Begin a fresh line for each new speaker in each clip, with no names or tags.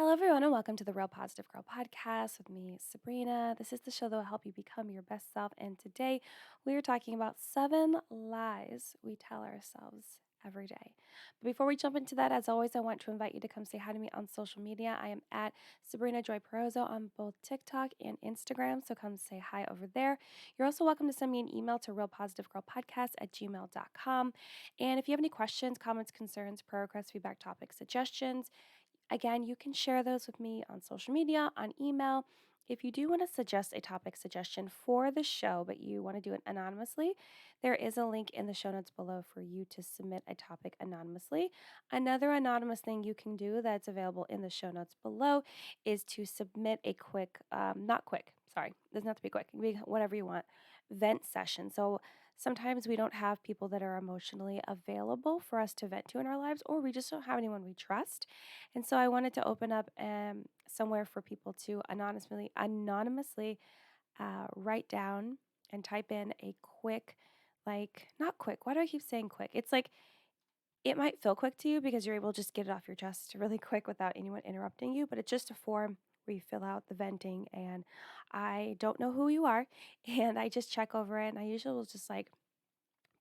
Hello, everyone, and welcome to the Real Positive Girl podcast with me, Sabrina. This is the show that will help you become your best self. And today we are talking about 7 lies we tell ourselves every day. But before we jump into that, as always, I want to invite you to come say hi to me on social media. I am at Sabrina Joy Perozzo on both TikTok and Instagram. So come say hi over there. You're also welcome to send me an email to realpositivegirlpodcast@gmail.com. And if you have any questions, comments, concerns, prayer requests, feedback, topics, suggestions, again, you can share those with me on social media, on email. If you do want to suggest a topic suggestion for the show, but you want to do it anonymously, there is a link in the show notes below for you to submit a topic anonymously. Another anonymous thing you can do that's available in the show notes below is to submit a quick, not quick, sorry, doesn't have to be quick, it can be whatever you want, vent session. So sometimes we don't have people that are emotionally available for us to vent to in our lives, or we just don't have anyone we trust. And so I wanted to open up somewhere for people to anonymously write down and type in a quick, like, not quick. Why do I keep saying quick? It's like it might feel quick to you because you're able to just get it off your chest really quick without anyone interrupting you, but it's just a form where you fill out the venting. And I don't know who you are, and I just check over it. And I usually will just like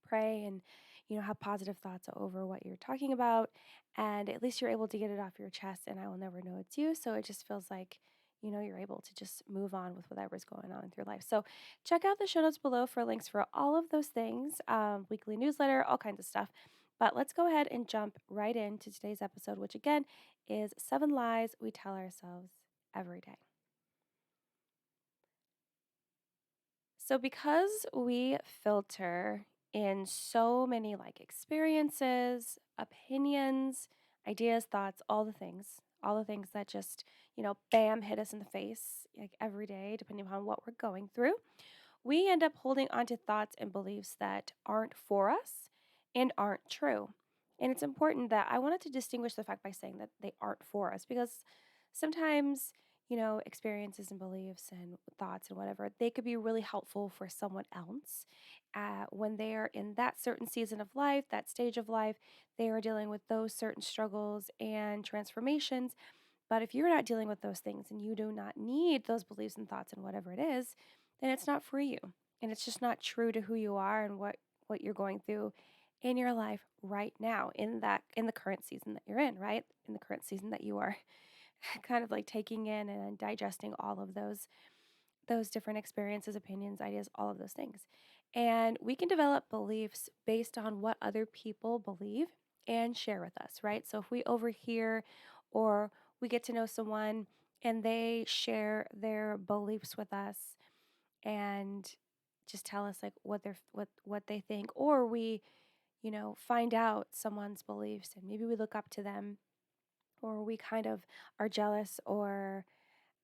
pray and have positive thoughts over what you're talking about, and at least you're able to get it off your chest, and I will never know it's you, so it just feels like you're able to just move on with whatever's going on with your life. So check out the show notes below for links for all of those things, weekly newsletter, all kinds of stuff. But let's go ahead and jump right into today's episode, which again is 7 lies we tell ourselves every day. So, because we filter in so many like experiences, opinions, ideas, thoughts, all the things that just, bam, hit us in the face like every day, depending upon what we're going through, we end up holding onto thoughts and beliefs that aren't for us and aren't true. And it's important that I wanted to distinguish the fact by saying that they aren't for us because sometimes, experiences and beliefs and thoughts and whatever, they could be really helpful for someone else. When they are in that certain season of life, that stage of life, they are dealing with those certain struggles and transformations. But if you're not dealing with those things and you do not need those beliefs and thoughts and whatever it is, then it's not for you. And it's just not true to who you are and what you're going through in your life right now in the current season that you're in, right? In the current season that you are kind of like taking in and digesting all of those different experiences, opinions, ideas, all of those things. And we can develop beliefs based on what other people believe and share with us, right? So if we overhear or we get to know someone and they share their beliefs with us and just tell us like what they think, or we, find out someone's beliefs and maybe we look up to them, or we kind of are jealous or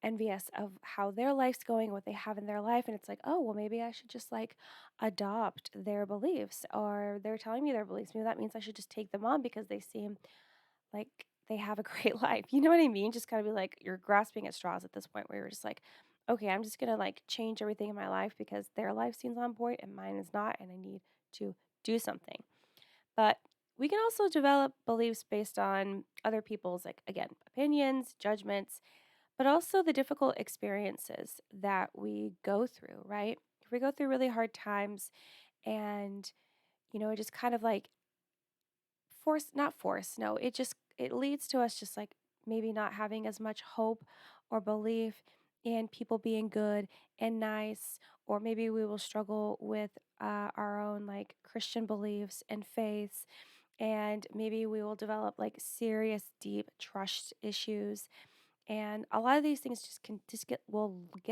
envious of how their life's going, what they have in their life. And it's like, oh, well, maybe I should just like adopt their beliefs, or they're telling me their beliefs. Maybe that means I should just take them on because they seem like they have a great life. You know what I mean? Just kind of be like, you're grasping at straws at this point where you're just like, okay, I'm just going to like change everything in my life because their life seems on point and mine is not. And I need to do something. But we can also develop beliefs based on other people's, like, again, opinions, judgments, but also the difficult experiences that we go through, right? If we go through really hard times and, it just kind of like not force, no, it leads to us just like maybe not having as much hope or belief in people being good and nice, or maybe we will struggle with our own like Christian beliefs and faiths, and maybe we will develop like serious, deep trust issues, and a lot of these things just can just get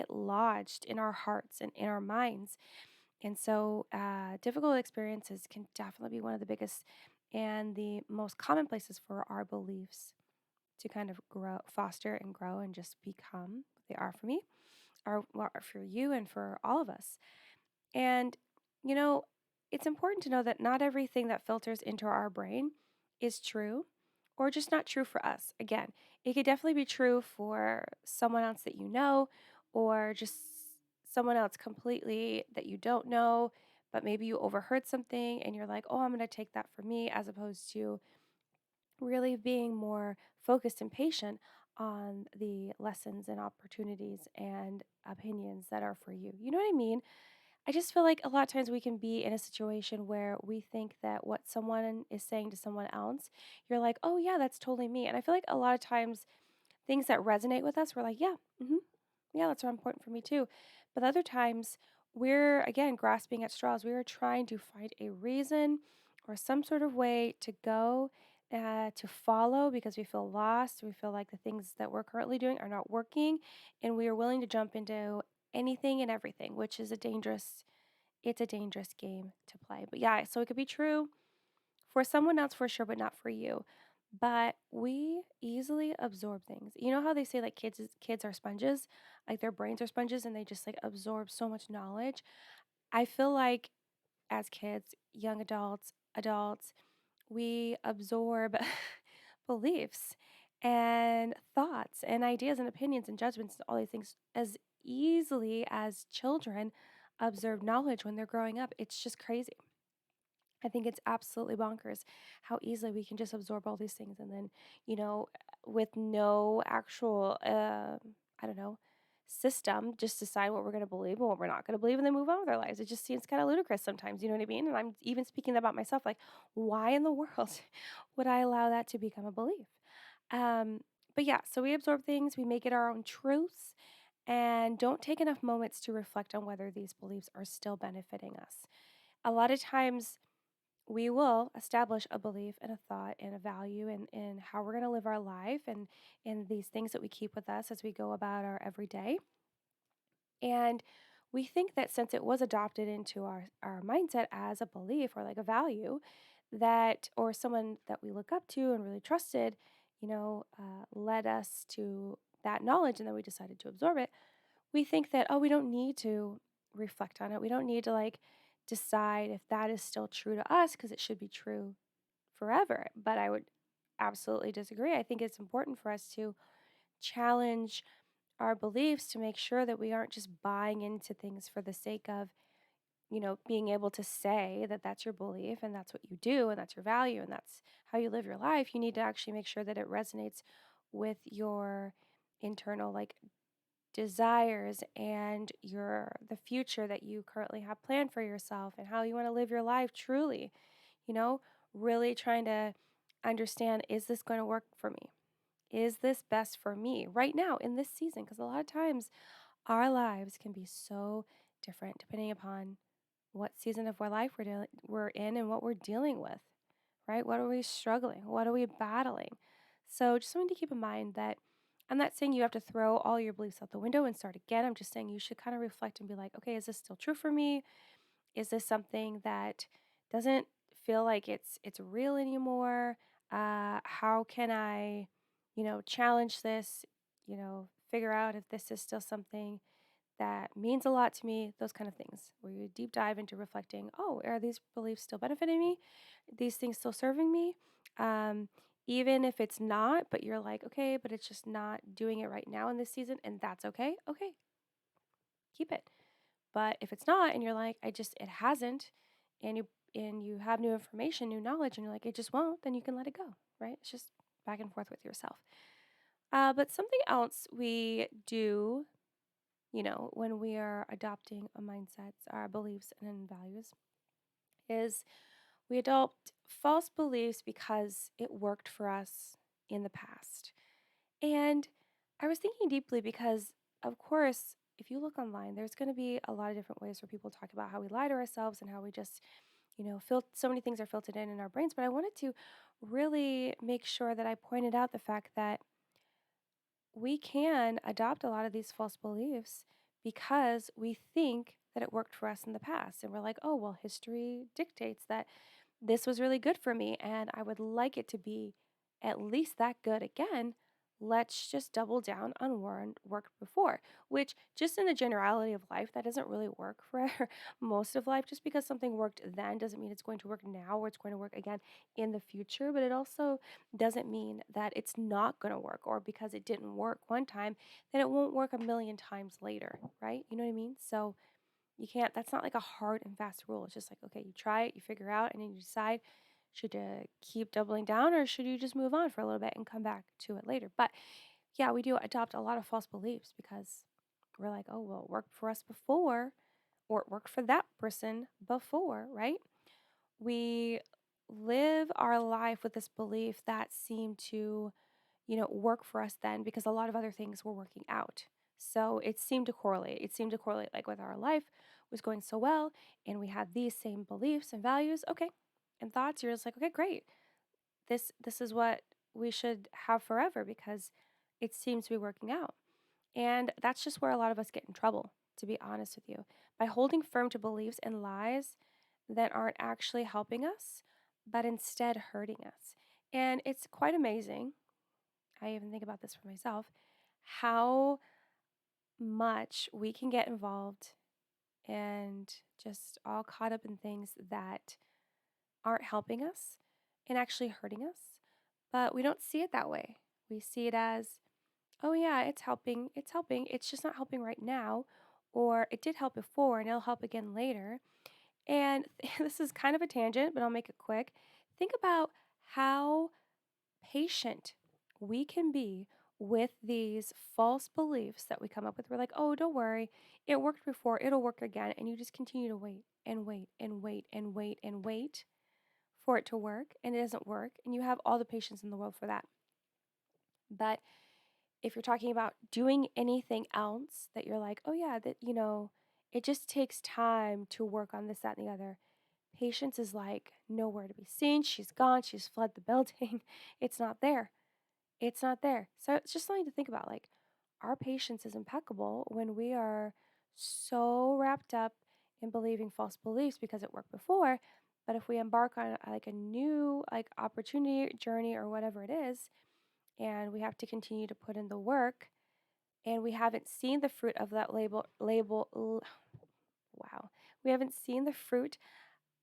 lodged in our hearts and in our minds. And so difficult experiences can definitely be one of the biggest and the most common places for our beliefs to kind of grow, foster and grow and just become what they are for me, or for you and for all of us. And, you know, it's important to know that not everything that filters into our brain is true or just not true for us. Again, it could definitely be true for someone else that you know, or just someone else completely that you don't know, but maybe you overheard something and you're like, oh, I'm going to take that for me, as opposed to really being more focused and patient on the lessons and opportunities and opinions that are for you. You know what I mean? I just feel like a lot of times we can be in a situation where we think that what someone is saying to someone else, you're like, oh, yeah, that's totally me. And I feel like a lot of times things that resonate with us, we're like, yeah, yeah, that's important for me too. But other times, we're again grasping at straws. We are trying to find a reason or some sort of way to go, to follow because we feel lost. We feel like the things that we're currently doing are not working, and we are willing to jump into anything and everything, which is it's a dangerous game to play. But yeah, so it could be true for someone else for sure, but not for you. But we easily absorb things. You know how they say like kids are sponges, like their brains are sponges and they just like absorb so much knowledge. I feel like as kids, young adults, we absorb beliefs and thoughts and ideas and opinions and judgments and all these things as easily as children absorb knowledge when they're growing up. It's just crazy. I think it's absolutely bonkers how easily we can just absorb all these things and then, with no actual, I don't know, system, just decide what we're going to believe and what we're not going to believe and then move on with our lives. It just seems kind of ludicrous sometimes, you know what I mean? And I'm even speaking about myself, like, why in the world would I allow that to become a belief? Um, but yeah, so we absorb things, we make it our own truths, and don't take enough moments to reflect on whether these beliefs are still benefiting us. A lot of times, we will establish a belief and a thought and a value in how we're going to live our life and in these things that we keep with us as we go about our everyday. And we think that since it was adopted into our mindset as a belief or like a value, that or someone that we look up to and really trusted, led us to that knowledge and then we decided to absorb it, we think that, oh, we don't need to reflect on it. We don't need to like decide if that is still true to us because it should be true forever. But I would absolutely disagree. I think it's important for us to challenge our beliefs to make sure that we aren't just buying into things for the sake of, being able to say that that's your belief and that's what you do and that's your value and that's how you live your life. You need to actually make sure that it resonates with your internal like desires and the future that you currently have planned for yourself and how you want to live your life truly, you know, really trying to understand, is this going to work for me? Is this best for me right now in this season? Because a lot of times our lives can be so different depending upon what season of our life we're in and what we're dealing with, right? What are we struggling? What are we battling? So just something to keep in mind that I'm not saying you have to throw all your beliefs out the window and start again. I'm just saying you should kind of reflect and be like, okay, is this still true for me? Is this something that doesn't feel like it's real anymore? How can I, challenge this? Figure out if this is still something that means a lot to me, those kind of things, where you deep dive into reflecting, oh, are these beliefs still benefiting me? These things still serving me? Um, Even if it's not, but you're like, okay, but it's just not doing it right now in this season, and that's okay. Okay, keep it. But if it's not, and you're like, it hasn't, and you have new information, new knowledge, and you're like, it just won't, then you can let it go, right? It's just back and forth with yourself. But something else we do, when we are adopting a mindset, our beliefs and values, is we adopt false beliefs because it worked for us in the past. And I was thinking deeply because, of course, if you look online, there's going to be a lot of different ways where people talk about how we lie to ourselves and how we just, so many things are filtered in our brains. But I wanted to really make sure that I pointed out the fact that we can adopt a lot of these false beliefs because we think that it worked for us in the past. And we're like, oh, well, history dictates that this was really good for me and I would like it to be at least that good again. Let's just double down on what worked before, which just in the generality of life, that doesn't really work for most of life. Just because something worked then doesn't mean it's going to work now or it's going to work again in the future. But it also doesn't mean that it's not going to work or because it didn't work one time, that it won't work a million times later, right? You know what I mean? So you can't, that's not like a hard and fast rule. It's just like, okay, you try it, you figure out, and then you decide should you keep doubling down or should you just move on for a little bit and come back to it later. But yeah, we do adopt a lot of false beliefs because we're like, oh, well, it worked for us before, or it worked for that person before, right? We live our life with this belief that seemed to, work for us then because a lot of other things were working out. So it seemed to correlate. It seemed to correlate like with our life was going so well and we had these same beliefs and values. Okay. And thoughts, you're just like, okay, great. This is what we should have forever because it seems to be working out. And that's just where a lot of us get in trouble, to be honest with you, by holding firm to beliefs and lies that aren't actually helping us, but instead hurting us. And it's quite amazing. I even think about this for myself, how much we can get involved and just all caught up in things that aren't helping us and actually hurting us. But we don't see it that way. We see it as, oh, yeah, it's helping. It's helping. It's just not helping right now. Or it did help before and it'll help again later. And this is kind of a tangent, but I'll make it quick. Think about how patient we can be with these false beliefs that we come up with. We're like, oh, don't worry. It worked before. It'll work again. And you just continue to wait and wait and wait and wait and wait for it to work. And it doesn't work. And you have all the patience in the world for that. But if you're talking about doing anything else that you're like, oh, yeah, that, it just takes time to work on this, that, and the other. Patience is like nowhere to be seen. She's gone. She's fled the building. It's not there. It's not there. So it's just something to think about. Like, our patience is impeccable when we are so wrapped up in believing false beliefs because it worked before. But if we embark on like a new like opportunity, journey, or whatever it is, and we have to continue to put in the work, and we haven't seen the fruit of that wow, we haven't seen the fruit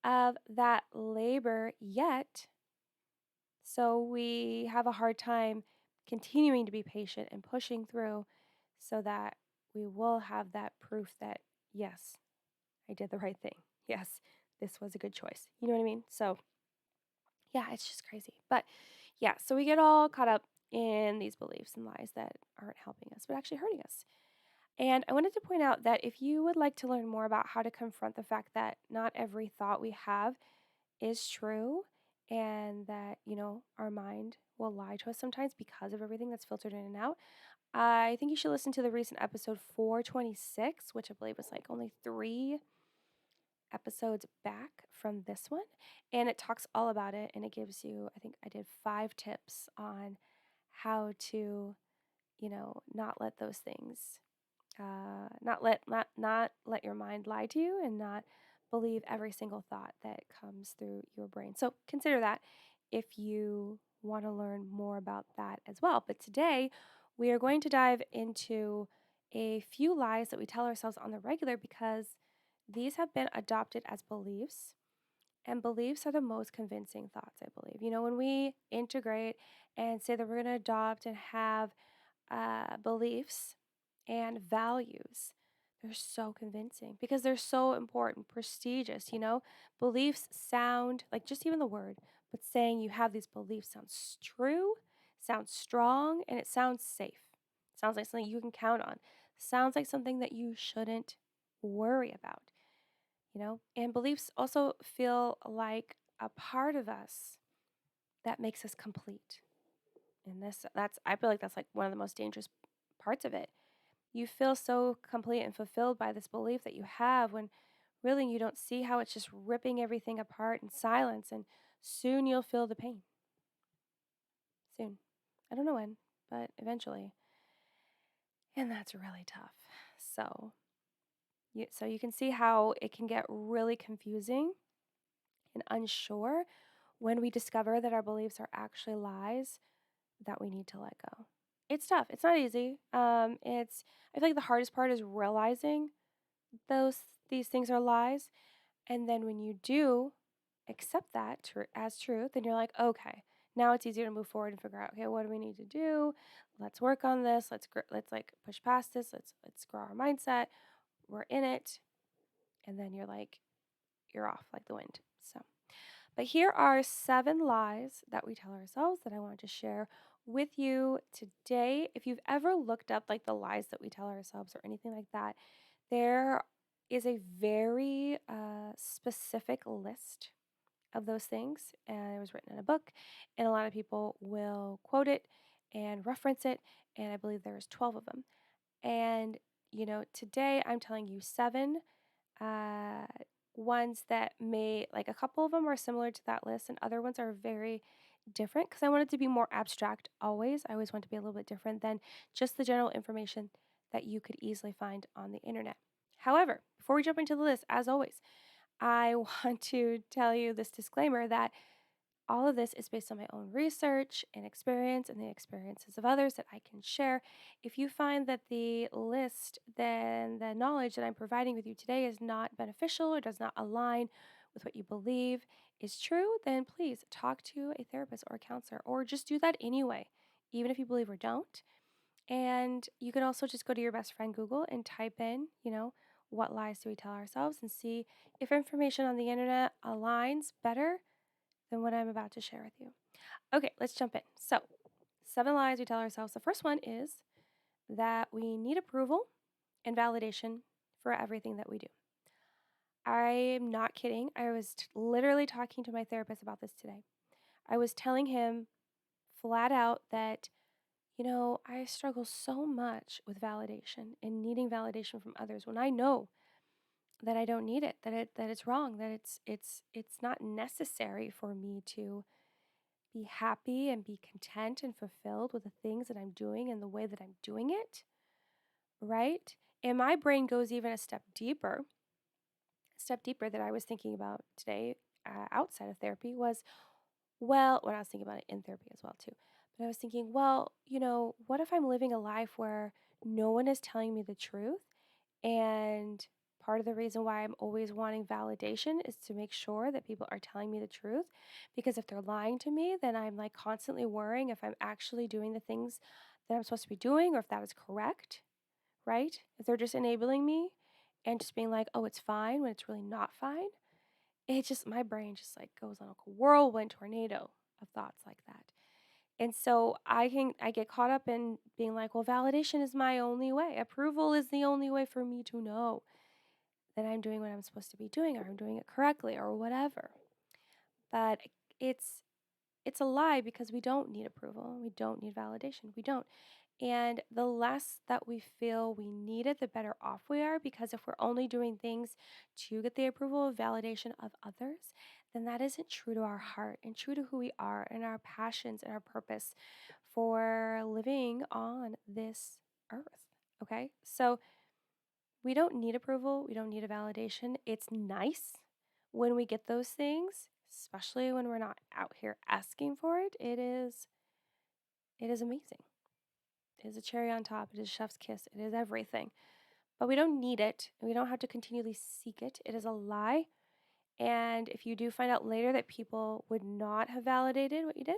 of that labor yet. So we have a hard time continuing to be patient and pushing through so that we will have that proof that, yes, I did the right thing. Yes, this was a good choice. You know what I mean? So, yeah, it's just crazy. But yeah, so we get all caught up in these beliefs and lies that aren't helping us, but actually hurting us. And I wanted to point out that if you would like to learn more about how to confront the fact that not every thought we have is true and that, our mind will lie to us sometimes because of everything that's filtered in and out, I think you should listen to the recent episode 426, which I believe was like only 3 episodes back from this one. And it talks all about it and it gives you, I think I did 5 tips on how to, not let those things not let your mind lie to you and not believe every single thought that comes through your brain. So consider that if you want to learn more about that as well. But today we are going to dive into a few lies that we tell ourselves on the regular because these have been adopted as beliefs. And beliefs are the most convincing thoughts, I believe. When we integrate and say that we're going to adopt and have beliefs and values. They're so convincing because they're so important, prestigious, Beliefs sound like just even the word, but saying you have these beliefs sounds true, sounds strong, and it sounds safe. Sounds like something you can count on. Sounds like something that you shouldn't worry about. And beliefs also feel like a part of us that makes us complete. And that's I feel like that's like one of the most dangerous parts of it. You feel so complete and fulfilled by this belief that you have when really you don't see how it's just ripping everything apart in silence and soon you'll feel the pain. Soon. I don't know when, but eventually. And that's really tough. So you can see how it can get really confusing and unsure when we discover that our beliefs are actually lies that we need to let go. It's tough. It's not easy. I feel like the hardest part is realizing those these things are lies, and then when you do accept that as truth, then you're like, okay, now it's easier to move forward and figure out, okay, what do we need to do? Let's work on this. Let's like push past this. Let's grow our mindset. We're in it, and then you're off like the wind. So, but here are 7 lies that we tell ourselves that I wanted to share with you today. If you've ever looked up like the lies that we tell ourselves or anything like that, there is a very specific list of those things. And it was written in a book, and a lot of people will quote it and reference it. And I believe there's 12 of them. And, today I'm telling you seven uh, ones that may, like a couple of them are similar to that list, and other ones are very different because I want it to be more abstract always. I always want to be a little bit different than just the general information that you could easily find on the internet. However, before we jump into the list, as always, I want to tell you this disclaimer that all of this is based on my own research and experience and the experiences of others that I can share. If you find that the list, then the knowledge that I'm providing with you today is not beneficial or does not align with what you believe is true, then please talk to a therapist or a counselor, or just do that anyway, even if you believe or don't. And you can also just go to your best friend Google and type in, what lies do we tell ourselves, and see if information on the internet aligns better than what I'm about to share with you. Okay, let's jump in. So, 7 lies we tell ourselves. The first one is that we need approval and validation for everything that we do. I'm not kidding. I was literally talking to my therapist about this today. I was telling him flat out that, I struggle so much with validation and needing validation from others when I know that I don't need it, that it's wrong, that it's not necessary for me to be happy and be content and fulfilled with the things that I'm doing and the way that I'm doing it, right? And my brain goes even a step deeper that I was thinking about today outside of therapy was, well, when I was thinking about it in therapy as well, too. But I was thinking, well, what if I'm living a life where no one is telling me the truth? And part of the reason why I'm always wanting validation is to make sure that people are telling me the truth. Because if they're lying to me, then I'm like constantly worrying if I'm actually doing the things that I'm supposed to be doing or if that is correct, right? If they're just enabling me and just being like, oh, it's fine when it's really not fine. My brain just like goes on a whirlwind tornado of thoughts like that. And so I get caught up in being like, well, validation is my only way. Approval is the only way for me to know that I'm doing what I'm supposed to be doing or I'm doing it correctly or whatever. But it's it's a lie because we don't need approval. We don't need validation. We don't. And the less that we feel we need it, the better off we are, because if we're only doing things to get the approval of validation of others, then that isn't true to our heart and true to who we are and our passions and our purpose for living on this earth. Okay? So we don't need approval, we don't need a validation. It's nice when we get those things, especially when we're not out here asking for it. It is amazing. It is a cherry on top. It is chef's kiss. It is everything. But we don't need it. We don't have to continually seek it. It is a lie. And if you do find out later that people would not have validated what you did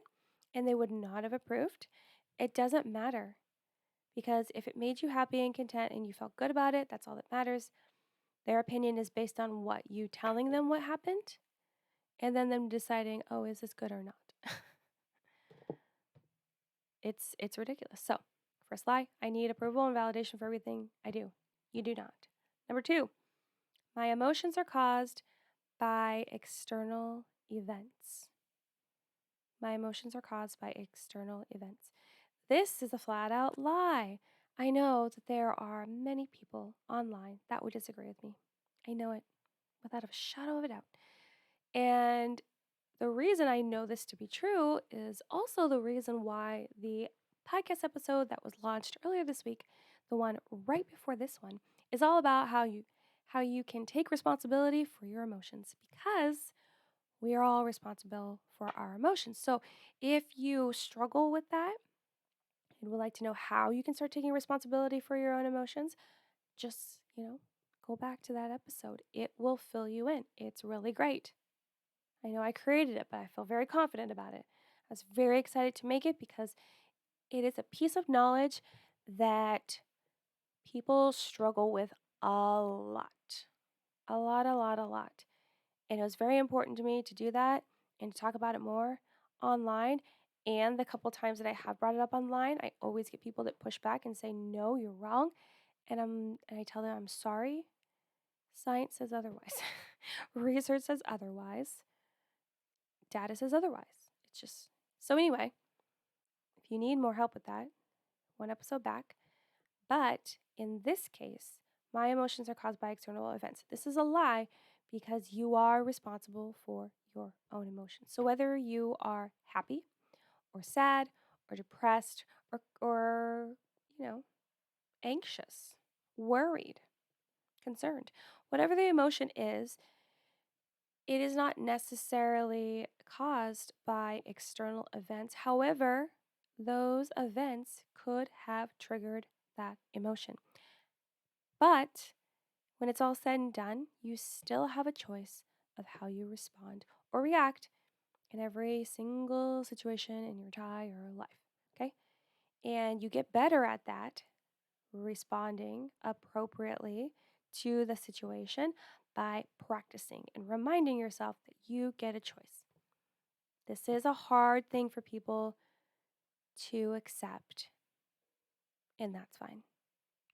and they would not have approved, it doesn't matter. Because if it made you happy and content and you felt good about it, that's all that matters. Their opinion is based on what? You telling them what happened and then them deciding, oh, is this good or not? It's ridiculous. So, first lie, I need approval and validation for everything I do. You do not. Number 2, my emotions are caused by external events. My emotions are caused by external events. This is a flat out lie. I know that there are many people online that would disagree with me. I know it without a shadow of a doubt. And the reason I know this to be true is also the reason why the podcast episode that was launched earlier this week, the one right before this one, is all about how you can take responsibility for your emotions, because we are all responsible for our emotions. So if you struggle with that and would like to know how you can start taking responsibility for your own emotions, just, go back to that episode. It will fill you in. It's really great. I know I created it, but I feel very confident about it. I was very excited to make it because it is a piece of knowledge that people struggle with a lot. A lot, a lot, a lot. And it was very important to me to do that and to talk about it more online. And the couple times that I have brought it up online, I always get people that push back and say, "No, you're wrong." And I tell them I'm sorry. Science says otherwise. Research says otherwise. Data says otherwise. It's just so anyway, if you need more help with that, one episode back. But in this case, my emotions are caused by external events. This is a lie because you are responsible for your own emotions. So whether you are happy or sad or depressed or you know, anxious, worried, concerned, whatever the emotion is, it is not necessarily caused by external events. However, those events could have triggered that emotion. But when it's all said and done, you still have a choice of how you respond or react in every single situation in your entire life. Okay? And you get better at that, responding appropriately to the situation by practicing and reminding yourself that you get a choice. This is a hard thing for people to accept, and that's fine.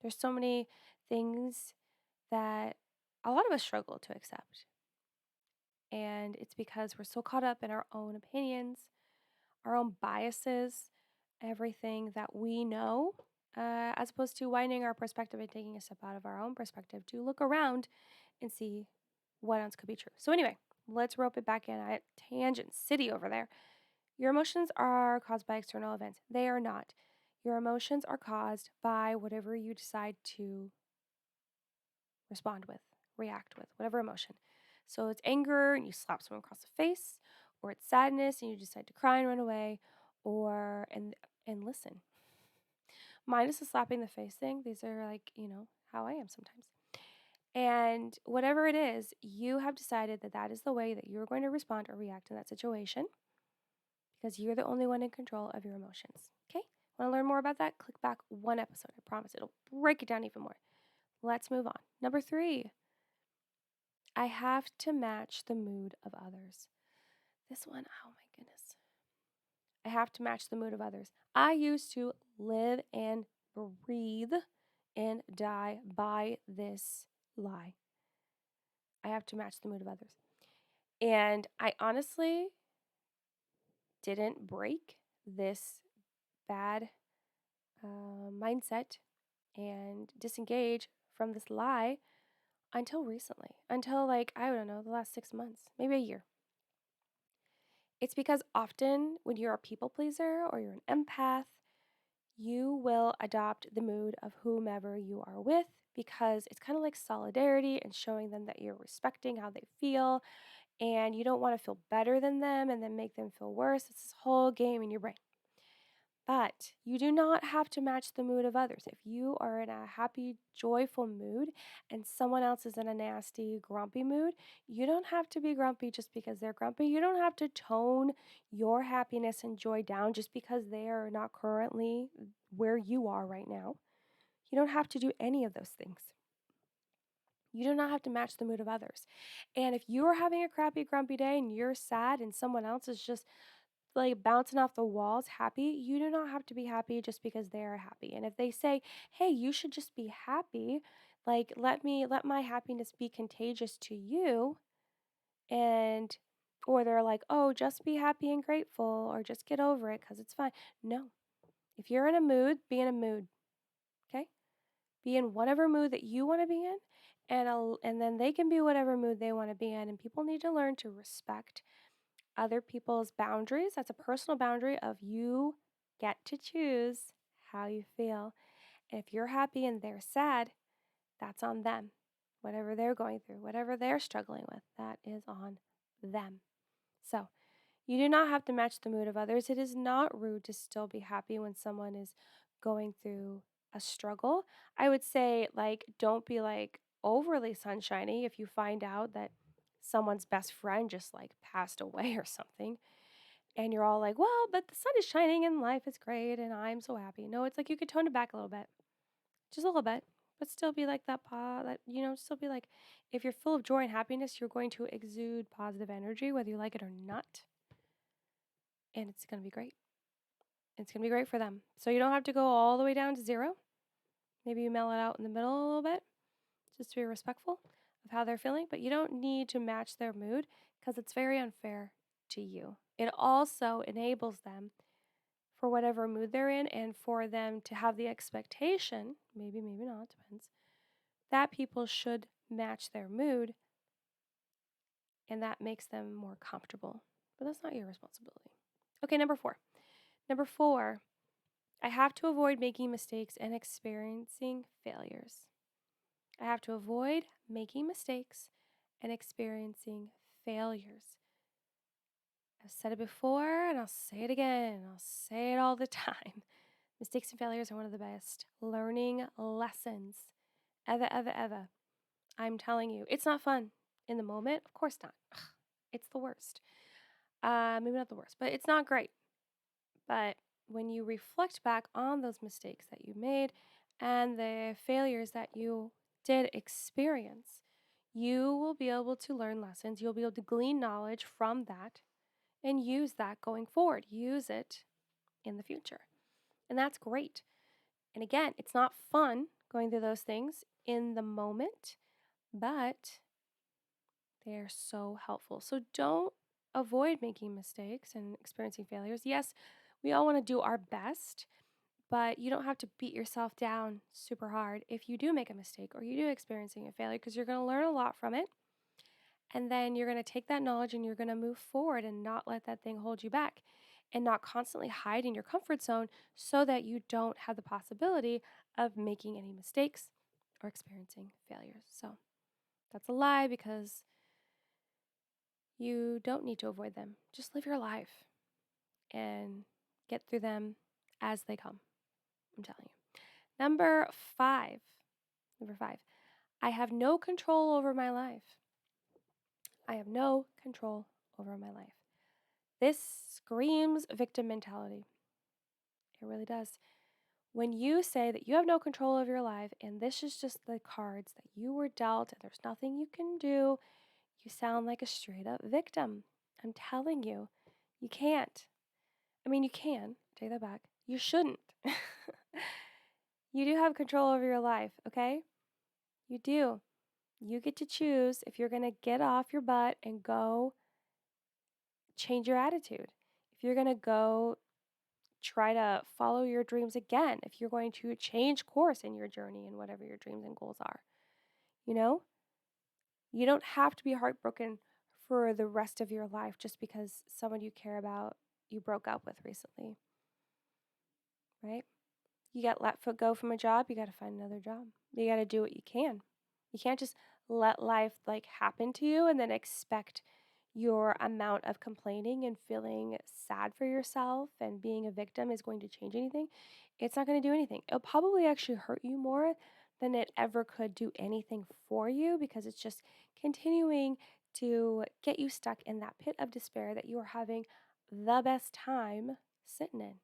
There's so many things that a lot of us struggle to accept. And it's because we're so caught up in our own opinions, our own biases, everything that we know, as opposed to widening our perspective and taking a step out of our own perspective to look around and see what else could be true. So, anyway, let's rope it back in. At Tangent City over there. Your emotions are caused by external events. They are not. Your emotions are caused by whatever you decide to respond with, react with, whatever emotion. So it's anger and you slap someone across the face, or it's sadness and you decide to cry and run away, or and listen. Minus the slapping the face thing, these are like, how I am sometimes. And whatever it is, you have decided that that is the way that you're going to respond or react in that situation because you're the only one in control of your emotions. Okay? Want to learn more about that? Click back one episode. I promise it'll break it down even more. Let's move on. Number 3, I have to match the mood of others. This one, oh my goodness. I have to match the mood of others. I used to live and breathe and die by this lie. I have to match the mood of others. And I honestly didn't break this bad mindset and disengage from this lie until recently, until like, I don't know, the last 6 months, maybe a year. It's because often when you're a people pleaser or you're an empath, you will adopt the mood of whomever you are with because it's kind of like solidarity and showing them that you're respecting how they feel and you don't want to feel better than them and then make them feel worse. It's this whole game in your brain. But you do not have to match the mood of others. If you are in a happy, joyful mood and someone else is in a nasty, grumpy mood, you don't have to be grumpy just because they're grumpy. You don't have to tone your happiness and joy down just because they are not currently where you are right now. You don't have to do any of those things. You do not have to match the mood of others. And if you are having a crappy, grumpy day and you're sad and someone else is just like bouncing off the walls happy, you do not have to be happy just because they are happy. And if they say, "Hey, you should just be happy," like let my happiness be contagious to you, and or they're like, "Oh, just be happy and grateful or just get over it cuz it's fine." No. If you're in a mood, be in a mood. Okay? Be in whatever mood that you want to be in, and then they can be whatever mood they want to be in, and people need to learn to respect other people's boundaries. That's a personal boundary of you get to choose how you feel. And if you're happy and they're sad, that's on them. Whatever they're going through, whatever they're struggling with, that is on them. So you do not have to match the mood of others. It is not rude to still be happy when someone is going through a struggle. I would say, like, don't be like overly sunshiny if you find out that someone's best friend just like passed away or something. And you're all like, well, but the sun is shining and life is great and I'm so happy. No, it's like you could tone it back a little bit, just a little bit, but still be like still be like, if you're full of joy and happiness, you're going to exude positive energy, whether you like it or not. And it's going to be great. It's going to be great for them. So you don't have to go all the way down to zero. Maybe you mellow it out in the middle a little bit just to be respectful of how they're feeling, but you don't need to match their mood because it's very unfair to you. It also enables them for whatever mood they're in and for them to have the expectation, maybe, maybe not, depends, that people should match their mood, and that makes them more comfortable. But that's not your responsibility. Okay, number four. Number four, I have to avoid making mistakes and experiencing failures. I have to avoid making mistakes and experiencing failures. I've said it before and I'll say it again. I'll say it all the time. Mistakes and failures are one of the best learning lessons ever, ever, ever. I'm telling you, it's not fun in the moment. Of course not. Ugh, it's the worst. Maybe not the worst, but it's not great. But when you reflect back on those mistakes that you made and the failures that you did experience, you will be able to learn lessons. You'll be able to glean knowledge from that and use that going forward. Use it in the future. And that's great. And again, it's not fun going through those things in the moment, but they are so helpful. So don't avoid making mistakes and experiencing failures. Yes, we all want to do our best, but you don't have to beat yourself down super hard if you do make a mistake or you do experiencing a failure because you're going to learn a lot from it. And then you're going to take that knowledge and you're going to move forward and not let that thing hold you back and not constantly hide in your comfort zone so that you don't have the possibility of making any mistakes or experiencing failures. So that's a lie because you don't need to avoid them. Just live your life and get through them as they come. I'm telling you. Number five, I have no control over my life. I have no control over my life. This screams victim mentality. It really does. When you say that you have no control over your life and this is just the cards that you were dealt and there's nothing you can do, you sound like a straight up victim. I'm telling you, you can't. I mean, you can. Take that back. You shouldn't. You do have control over your life, okay? You do. You get to choose if you're going to get off your butt and go change your attitude. If you're going to go try to follow your dreams again, if you're going to change course in your journey and whatever your dreams and goals are. You know, you don't have to be heartbroken for the rest of your life just because someone you care about you broke up with recently, right? You got let go from a job, you got to find another job. You got to do what you can. You can't just let life like happen to you and then expect your amount of complaining and feeling sad for yourself and being a victim is going to change anything. It's not going to do anything. It'll probably actually hurt you more than it ever could do anything for you because it's just continuing to get you stuck in that pit of despair that you are having the best time sitting in.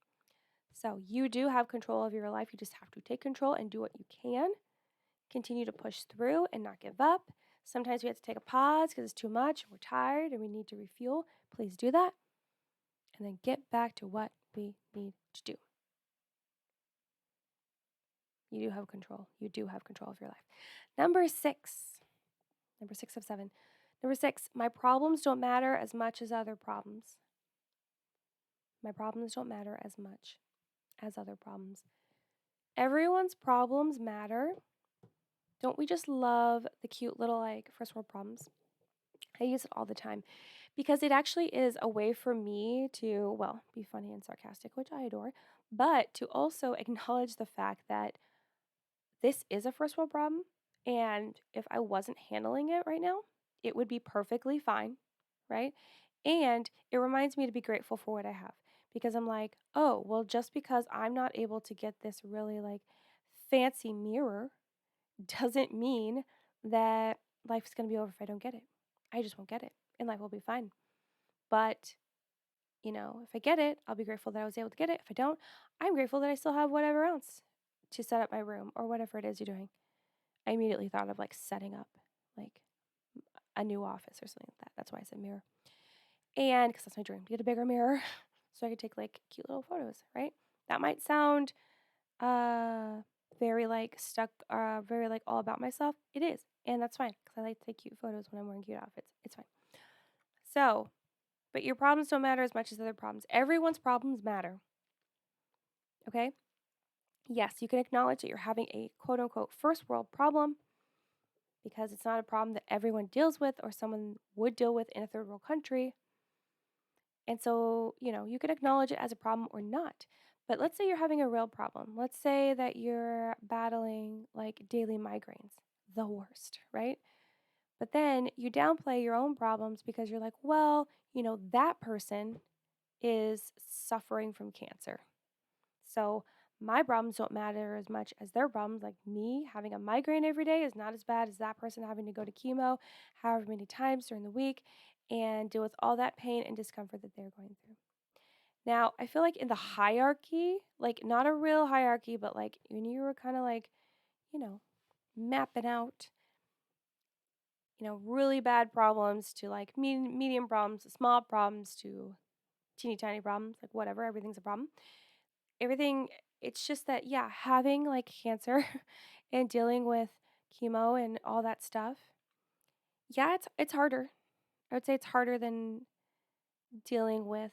So you do have control of your life. You just have to take control and do what you can. Continue to push through and not give up. Sometimes we have to take a pause because it's too much. We're tired and we need to refuel. Please do that. And then get back to what we need to do. You do have control. You do have control of your life. Number six of seven. Number six, my problems don't matter as much as other problems. My problems don't matter as much as other problems. Everyone's problems matter. Don't we just love the cute little like first world problems? I use it all the time because it actually is a way for me to, well, be funny and sarcastic, which I adore, but to also acknowledge the fact that this is a first world problem. And if I wasn't handling it right now, it would be perfectly fine, right? And it reminds me to be grateful for what I have because I'm like, oh, well, just because I'm not able to get this really like fancy mirror doesn't mean that life is going to be over if I don't get it. I just won't get it and life will be fine. But, you know, if I get it, I'll be grateful that I was able to get it. If I don't, I'm grateful that I still have whatever else to set up my room or whatever it is you're doing. I immediately thought of like setting up like a new office or something like that. That's why I said mirror. And because that's my dream, to get a bigger mirror so I could take like cute little photos, right? That might sound uh very like stuck, very like all about myself. It is, and that's fine because I like to take cute photos when I'm wearing cute outfits. It's fine. So, but your problems don't matter as much as other problems. Everyone's problems matter. Okay? Yes, you can acknowledge that you're having a quote unquote first world problem because it's not a problem that everyone deals with or someone would deal with in a third world country. And so, you could acknowledge it as a problem or not. But let's say you're having a real problem. Let's say that you're battling like daily migraines, the worst, right? But then you downplay your own problems because you're like, well, that person is suffering from cancer. So my problems don't matter as much as their problems. Like me having a migraine every day is not as bad as that person having to go to chemo however many times during the week and deal with all that pain and discomfort that they're going through. Now, I feel like in the hierarchy, like not a real hierarchy, but like when you were kind of like, you know, mapping out, really bad problems to like medium problems, to small problems to teeny tiny problems, like whatever, everything's a problem. Everything, it's just that, yeah, having like cancer and dealing with chemo and all that stuff, yeah, it's harder. I would say it's harder than dealing with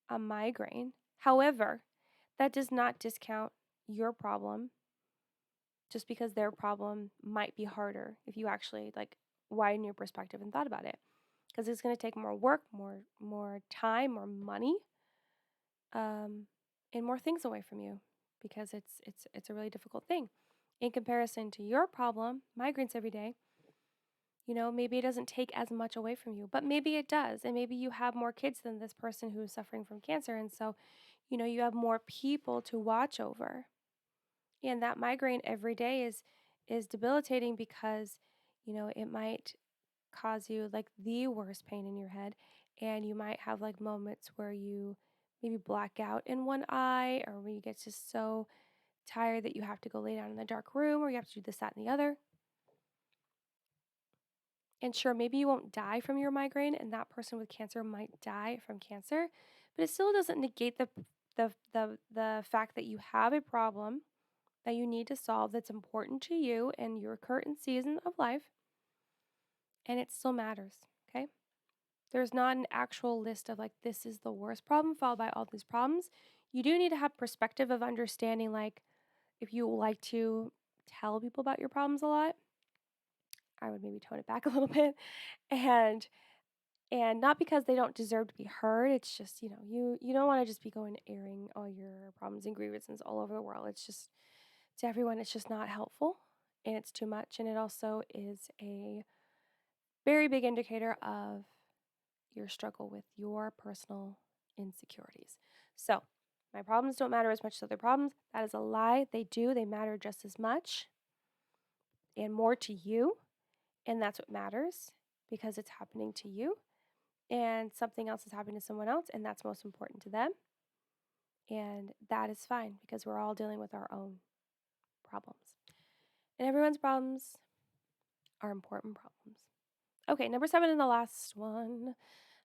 a migraine. However, that does not discount your problem just because their problem might be harder if you actually like widen your perspective and thought about it. Because it's going to take more work, more time, more money, um, and more things away from you because it's a really difficult thing. In comparison to your problem, migraines every day, maybe it doesn't take as much away from you, but maybe it does. And maybe you have more kids than this person who is suffering from cancer. And so, you have more people to watch over. And that migraine every day is debilitating because, it might cause you like the worst pain in your head. And you might have like moments where you maybe black out in one eye or where you get just so tired that you have to go lay down in the dark room or you have to do this, that, and the other. And sure, maybe you won't die from your migraine, and that person with cancer might die from cancer, but it still doesn't negate the fact that you have a problem that you need to solve that's important to you and your current season of life, and it still matters. Okay, there's not an actual list of like this is the worst problem followed by all these problems. You do need to have perspective of understanding, like if you like to tell people about your problems a lot, I would maybe tone it back a little bit and not because they don't deserve to be heard. It's just, you don't want to just be going airing all your problems and grievances all over the world. It's just to everyone it's just not helpful and it's too much, and it also is a very big indicator of your struggle with your personal insecurities. So, my problems don't matter as much as other problems. That is a lie. They do. They matter just as much and more to you, and that's what matters because it's happening to you. And something else is happening to someone else, and that's most important to them. And that is fine because we're all dealing with our own problems. And everyone's problems are important problems. Okay, number 7 and the last one.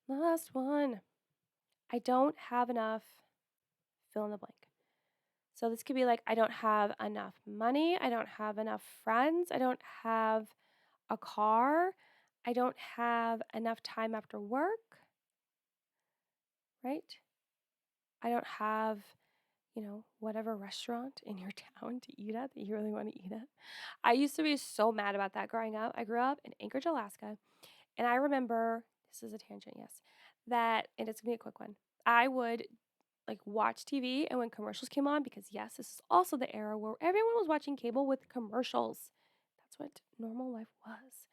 The last one. I don't have enough fill in the blank. So this could be like, I don't have enough money. I don't have enough friends. I don't have a car. I don't have enough time after work, right? I don't have whatever restaurant in your town to eat at that you really want to eat at. I used to be so mad about that growing up. I grew up in Anchorage, Alaska, and I remember, this is a tangent, yes, and it's gonna be a quick one. I would like watch TV and when commercials came on, because yes, this is also the era where everyone was watching cable with commercials. That's what normal life was.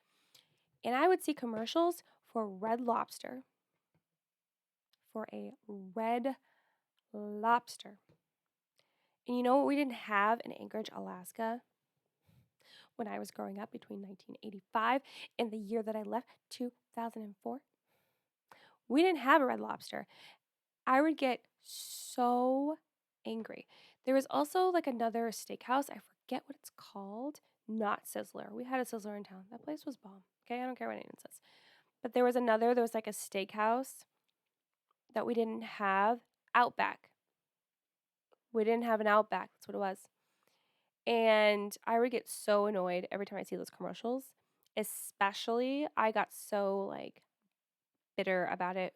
And I would see commercials for Red Lobster, for a Red Lobster. And you know what we didn't have in Anchorage, Alaska when I was growing up between 1985 and the year that I left, 2004? We didn't have a Red Lobster. I would get so angry. There was also like another steakhouse. I forget what it's called. Not Sizzler. We had a Sizzler in town. That place was bomb. Okay, I don't care what anyone says. But there was like a steakhouse that we didn't have. Outback. We didn't have an Outback. That's what it was. And I would get so annoyed every time I see those commercials. Especially, I got so like bitter about it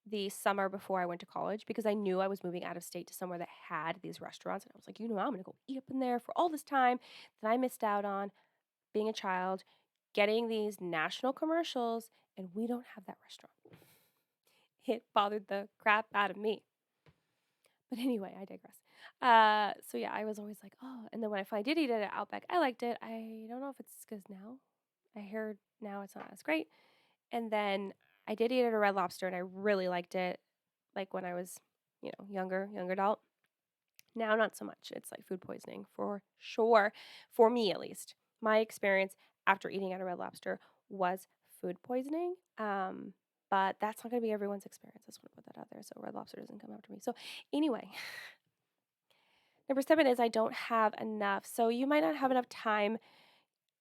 the summer before I went to college because I knew I was moving out of state to somewhere that had these restaurants. And I was like, I'm going to go eat up in there for all this time that I missed out on being a child, getting these national commercials, and we don't have that restaurant. It bothered the crap out of me. But anyway, I digress. So yeah, I was always like, oh. And then when I finally did eat it at Outback, I liked it. I don't know if it's because now I heard now it's not as great. And then I did eat it at a Red Lobster, and I really liked it. Like when I was, younger adult. Now, not so much. It's like food poisoning for sure, for me at least. My experience after eating at a Red Lobster was food poisoning. But that's not going to be everyone's experience. I just want to put that out there so Red Lobster doesn't come after me. So, anyway, number 7 is I don't have enough. So, you might not have enough time.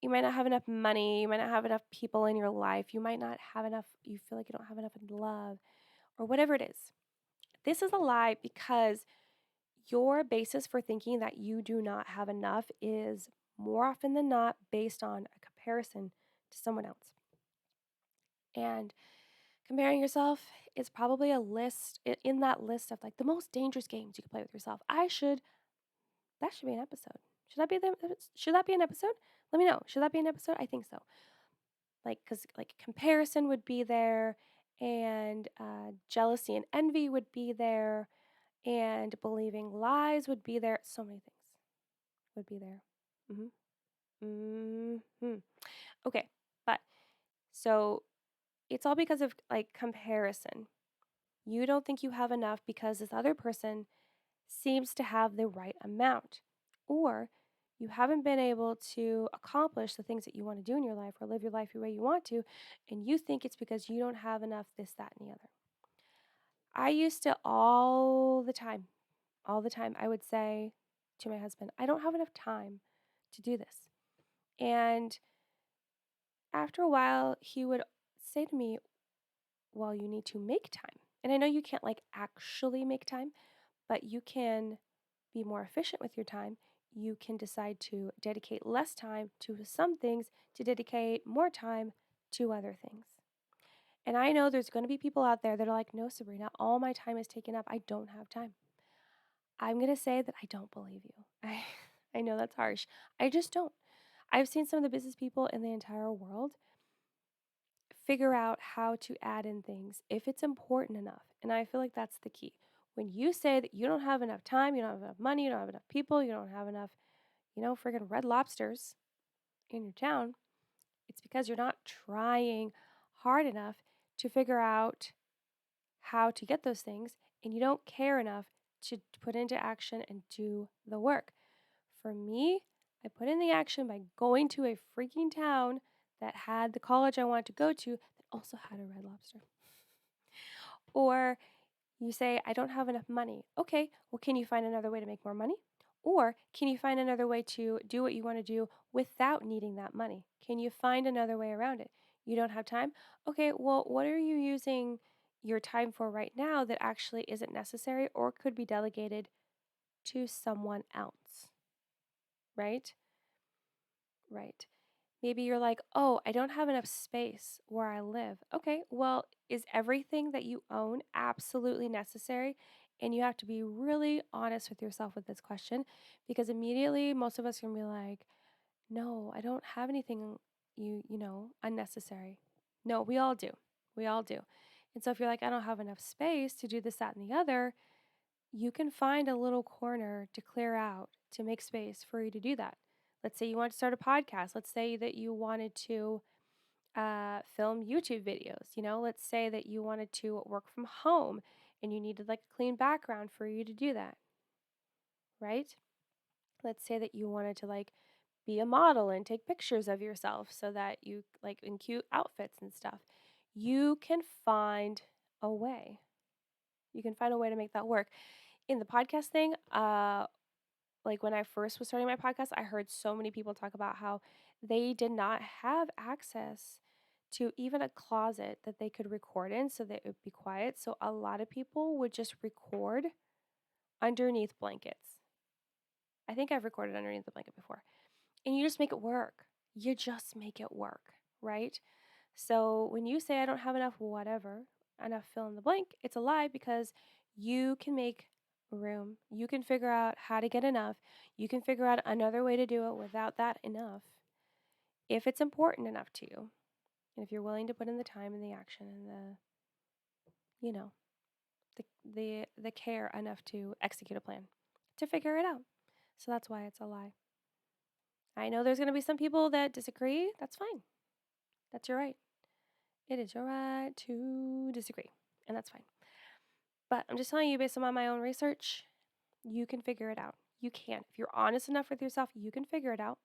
You might not have enough money. You might not have enough people in your life. You might not have enough, you feel like you don't have enough love or whatever it is. This is a lie because your basis for thinking that you do not have enough is more often than not based on a comparison to someone else. And comparing yourself is probably a list in that list of like the most dangerous games you can play with yourself. That should be an episode. Should that be an episode? Let me know. Should that be an episode? I think so. Like, cause like comparison would be there, and jealousy and envy would be there, and believing lies would be there. So many things would be there. Okay, but so it's all because of like comparison. You don't think you have enough because this other person seems to have the right amount, or you haven't been able to accomplish the things that you want to do in your life or live your life the way you want to, and you think it's because you don't have enough this, that, and the other. I used to all the time, I would say to my husband, I don't have enough time to do this. And after a while, he would say to me, well, you need to make time. And I know you can't like actually make time, but you can be more efficient with your time. You can decide to dedicate less time to some things to dedicate more time to other things. And I know there's going to be people out there that are like, no, Sabrina, all my time is taken up. I don't have time. I'm going to say that I don't believe you. I know that's harsh. I just don't. I've seen some of the busiest people in the entire world figure out how to add in things if it's important enough. And I feel like that's the key. When you say that you don't have enough time, you don't have enough money, you don't have enough people, you don't have enough, friggin' Red Lobsters in your town, it's because you're not trying hard enough to figure out how to get those things, and you don't care enough to put into action and do the work. For me, I put in the action by going to a freaking town that had the college I wanted to go to that also had a Red Lobster. Or you say, I don't have enough money. Okay, well, can you find another way to make more money? Or can you find another way to do what you want to do without needing that money? Can you find another way around it? You don't have time? Okay, well, what are you using your time for right now that actually isn't necessary or could be delegated to someone else? Right? Right. Maybe you're like, oh, I don't have enough space where I live. Okay, well, is everything that you own absolutely necessary? And you have to be really honest with yourself with this question because immediately most of us can be like, no, I don't have anything unnecessary. No, we all do. We all do. And so if you're like, I don't have enough space to do this, that, and the other, you can find a little corner to clear out to make space for you to do that. Let's say you want to start a podcast. Let's say that you wanted to film YouTube videos. Let's say that you wanted to work from home and you needed like a clean background for you to do that, right? Let's say that you wanted to like be a model and take pictures of yourself so that you like in cute outfits and stuff. You can find a way. You can find a way to make that work. In the podcast thing, like when I first was starting my podcast, I heard so many people talk about how they did not have access to even a closet that they could record in so that it would be quiet. So a lot of people would just record underneath blankets. I think I've recorded underneath the blanket before. And you just make it work. You just make it work, right? So when you say I don't have enough whatever, enough fill in the blank, it's a lie because you can make room. You can figure out how to get enough. You can figure out another way to do it without that enough if it's important enough to you. And if you're willing to put in the time and the action and you know, the care enough to execute a plan to figure it out. So that's why it's a lie. I know there's going to be some people that disagree. That's fine. That's your right. It is your right to disagree, and that's fine. But I'm just telling you, based on my own research, you can figure it out. You can. If you're honest enough with yourself, you can figure it out.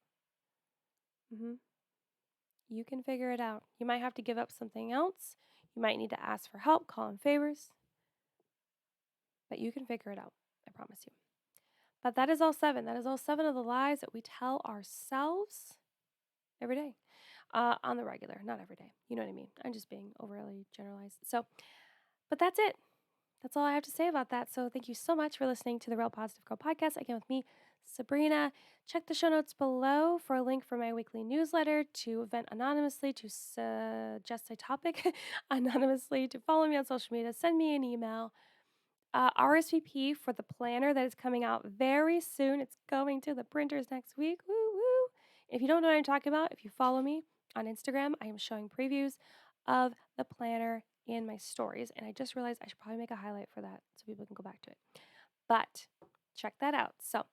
You can figure it out. You might have to give up something else. You might need to ask for help, call in favors, but you can figure it out. I promise you. But that is all 7. That is all 7 of the lies that we tell ourselves every day. On the regular, not every day. You know what I mean? I'm just being overly generalized. So, but that's it. That's all I have to say about that. So thank you so much for listening to the Real Positive Girl podcast. Again, with me, Sabrina. Check the show notes below for a link for my weekly newsletter, to vent anonymously, to suggest a topic anonymously, to follow me on social media, send me an email. RSVP for the planner that is coming out very soon. It's going to the printers next week. Woo woo. If you don't know what I'm talking about, if you follow me on Instagram, I am showing previews of the planner in my stories. And I just realized I should probably make a highlight for that so people can go back to it. But check that out. So,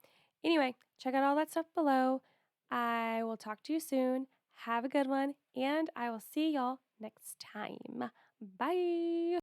anyway, check out all that stuff below. I will talk to you soon. Have a good one. And I will see y'all next time. Bye.